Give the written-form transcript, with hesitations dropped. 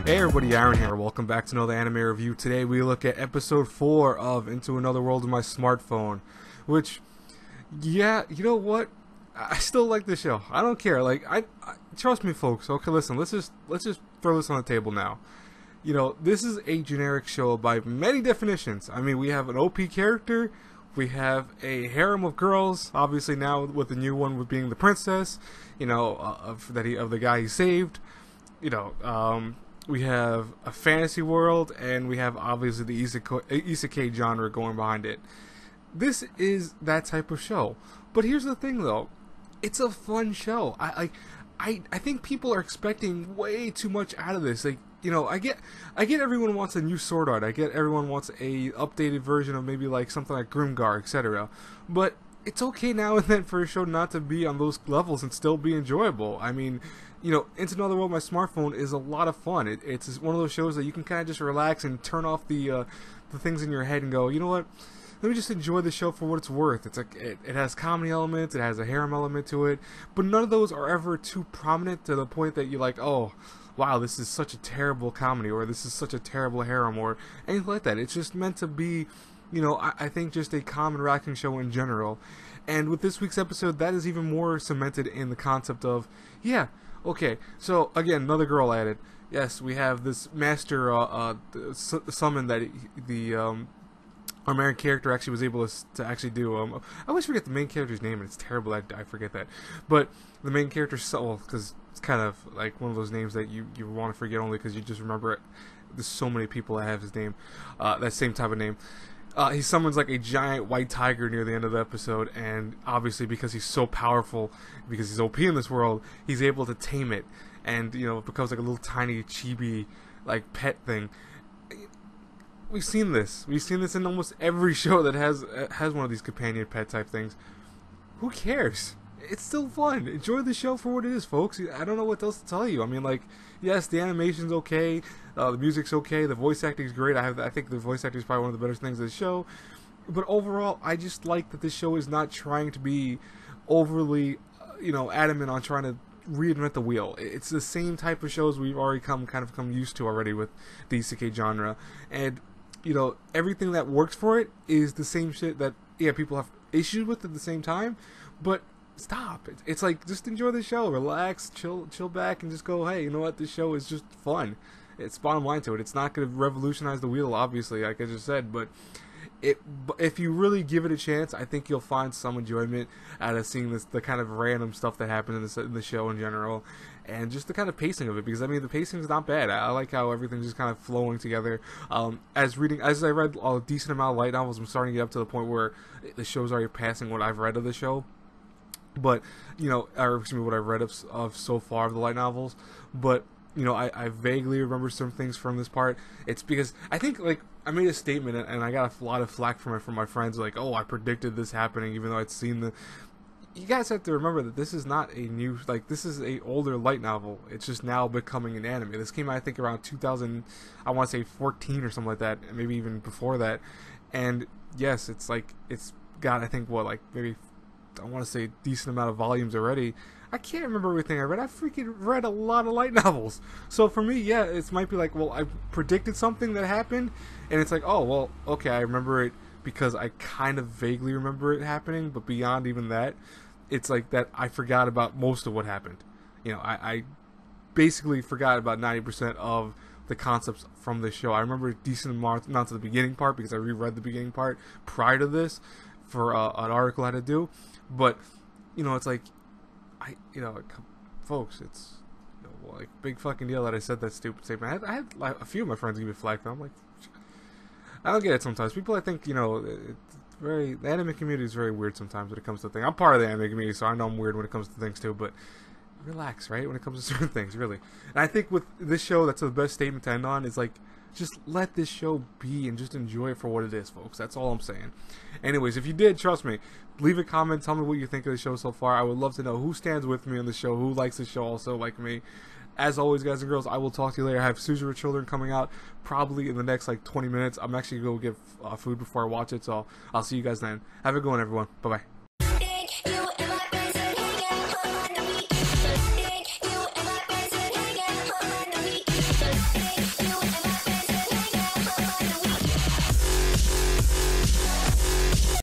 Hey everybody, Aaron here. Welcome back to another anime review. Today we look at episode 4 of Into Another World with My Smartphone. Which, yeah, you know what? I still like this show. I don't care. Like, I trust me, folks. Okay, listen. Let's just throw this on the table now. You know, this is a generic show by many definitions. I mean, we have an OP character. We have a harem of girls. Obviously, now with the new one with being the princess. You know, of the guy he saved. You know, we have a fantasy world, and we have obviously the Isekai genre going behind it. This is that type of show. But here's the thing, though. It's a fun show. I think people are expecting way too much out of this. Like, you know, I get everyone wants a new Sword Art. I get everyone wants a updated version of maybe like something like Grimgar, etc. But it's okay now and then for a show not to be on those levels and still be enjoyable. I mean, you know, Into Another World with My Smartphone is a lot of fun. It's one of those shows that you can kind of just relax and turn off the things in your head and go, you know what? Let me just enjoy the show for what it's worth. It's like it has comedy elements, it has a harem element to it, but none of those are ever too prominent to the point that you're like, oh, wow, this is such a terrible comedy, or this is such a terrible harem, or anything like that. It's just meant to be, you know, I think just a common relaxing show in general. And with this week's episode, that is even more cemented in the concept of, yeah, okay, so again, another girl added. Yes, we have this master summon that our main character actually was able to actually do. I always forget the main character's name, and it's terrible. I forget that. But the main character, because it's kind of like one of those names that you want to forget only because you just remember it. There's so many people that have his name, that same type of name. He summons like a giant white tiger near the end of the episode, and obviously because he's so powerful, because he's OP in this world, he's able to tame it, and you know, it becomes like a little tiny chibi like pet thing. We've seen this in almost every show that has one of these companion pet type things. Who cares? It's still fun. Enjoy the show for what it is, folks. I don't know what else to tell you. I mean, like, yes, the animation's okay, the music's okay, the voice acting's great. I think the voice acting is probably one of the better things of the show. But overall, I just like that this show is not trying to be overly, you know, adamant on trying to reinvent the wheel. It's the same type of shows we've already come used to already with the Isekai genre, and you know, everything that works for it is the same shit that, yeah, people have issues with at the same time, but stop. It's like, just enjoy the show, relax, chill back, and just go, hey, you know what, this show is just fun. It's bottom line to it. It's not going to revolutionize the wheel, obviously, like I just said, but if you really give it a chance, I think you'll find some enjoyment out of seeing the kind of random stuff that happens in the show in general, and just the kind of pacing of it, because I mean the pacing is not bad. I like how everything's just kind of flowing together. As I read a decent amount of light novels, I'm starting to get up to the point where the show's already passing what I've read of the show. But you know, or excuse me, what I've read of so far of the light novels. But you know, I vaguely remember some things from this part. It's because I think, like, I made a statement and I got a lot of flack from my friends, like, oh, I predicted this happening, even though I'd seen the. You guys have to remember that this is not a new, like, this is a older light novel. It's just now becoming an anime. This came out, I think, around 2000, I want to say 14 or something like that, maybe even before that. And yes, it's like, it's got, I think, what, like, maybe, I want to say a decent amount of volumes already. I can't remember everything I read. I freaking read a lot of light novels. So for me, yeah, it might be like, well, I predicted something that happened, and it's like, oh, well, okay, I remember it because I kind of vaguely remember it happening, but beyond even that, it's like that I forgot about most of what happened. You know, I basically forgot about 90% of the concepts from this show. I remember a decent amount to the beginning part because I reread the beginning part prior to this for an article I had to do, but, you know, it's like, folks, it's, you know, like, big fucking deal that I said that stupid statement. I had like, a few of my friends give me flack, though. I'm like, I don't get it sometimes. People, I think, you know, the anime community is very weird sometimes when it comes to things. I'm part of the anime community, so I know I'm weird when it comes to things, too, but relax, right, when it comes to certain things, really. And I think with this show, that's the best statement to end on, is like, just let this show be and just enjoy it for what it is, folks. That's all I'm saying. Anyways, if you did, trust me, leave a comment. Tell me what you think of the show so far. I would love to know who stands with me on the show, who likes the show also like me. As always, guys and girls, I will talk to you later. I have Suzerain Children coming out probably in the next, like, 20 minutes. I'm actually going to go get food before I watch it, so I'll see you guys then. Have a good one, everyone. Bye-bye.